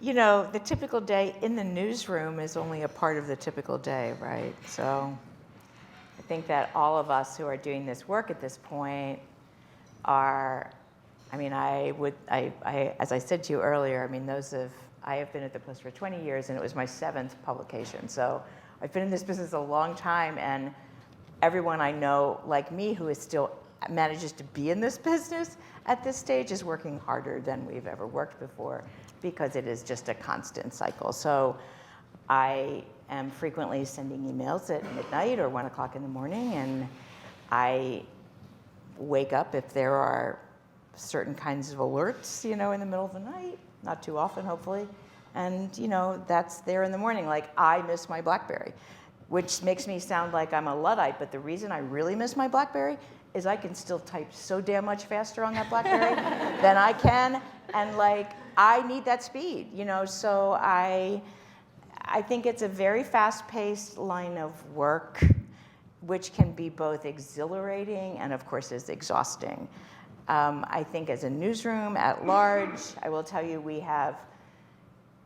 you know, the typical day in the newsroom is only a part of the typical day, right? So I think that all of us who are doing this work at this point are, I mean, as I said to you earlier, I mean, I have been at the Post for 20 years, and it was my 7th publication. So I've been in this business a long time, and everyone I know, like me, who is still manages to be in this business at this stage is working harder than we've ever worked before, because it is just a constant cycle. So I am frequently sending emails at midnight or 1 o'clock in the morning, and I wake up if there are certain kinds of alerts, you know, in the middle of the night, not too often, hopefully. And, you know, that's there in the morning, like, I miss my BlackBerry, which makes me sound like I'm a Luddite, but the reason I really miss my BlackBerry is I can still type so damn much faster on that BlackBerry than I can, and like, I need that speed, you know, so I think it's a very fast-paced line of work, which can be both exhilarating and, of course, is exhausting. I think as a newsroom at large, I will tell you, we have,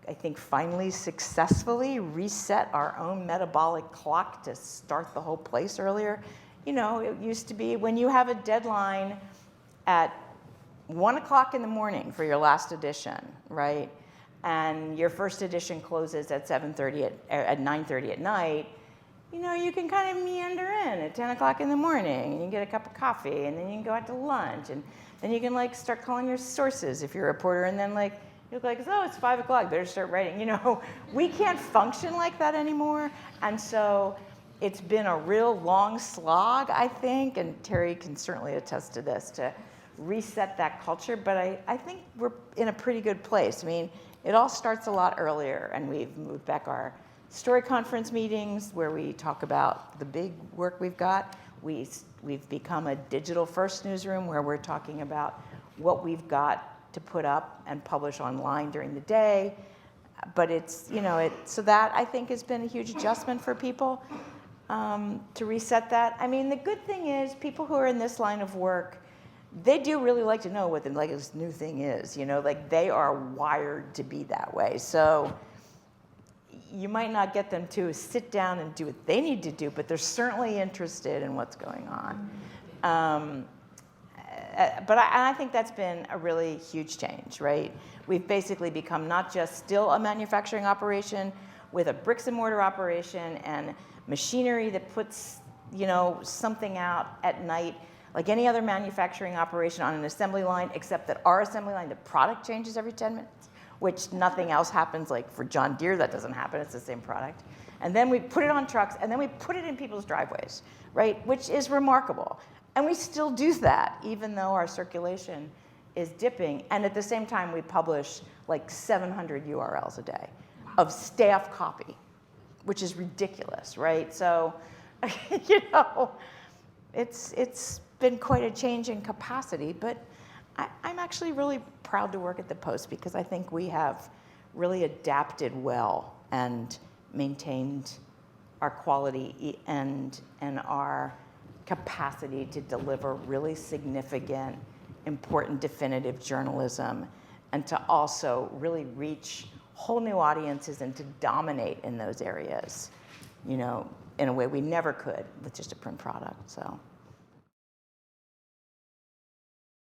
I think, finally successfully reset our own metabolic clock to start the whole place earlier. You know, it used to be when you have a deadline at 1 o'clock in the morning for your last edition, right? And your first edition closes at 7:30 at 9:30 at night, you know, you can kind of meander in at 10 o'clock in the morning, and you can get a cup of coffee, and then you can go out to lunch, and then you can like start calling your sources if you're a reporter, and then like, you're like, oh, it's 5 o'clock, better start writing. You know, we can't function like that anymore. And so it's been a real long slog, I think, and Terry can certainly attest to this, to reset that culture. But I think we're in a pretty good place. I mean, it all starts a lot earlier, and we've moved back our story conference meetings where we talk about the big work we've got. We've become a digital-first newsroom where we're talking about what we've got to put up and publish online during the day. But it's, you know, so that I think has been a huge adjustment for people to reset that. I mean, the good thing is people who are in this line of work, they do really like to know what the latest new thing is, you know, like they are wired to be that way. So you might not get them to sit down and do what they need to do, but they're certainly interested in what's going on. But I think that's been a really huge change, right? We've basically become not just still a manufacturing operation with a bricks and mortar operation and machinery that puts, you know, something out at night like any other manufacturing operation on an assembly line, except that our assembly line, the product changes every 10 minutes, which nothing else happens. Like for John Deere, that doesn't happen. It's the same product. And then we put it on trucks, and then we put it in people's driveways, right? Which is remarkable. And we still do that, even though our circulation is dipping. And at the same time, we publish like 700 URLs a day of staff copy, which is ridiculous, right? So, you know, it's been quite a change in capacity. But I'm actually really proud to work at the Post, because I think we have really adapted well and maintained our quality and our capacity to deliver really significant, important, definitive journalism, and to also really reach whole new audiences and to dominate in those areas, you know, in a way we never could with just a print product, so.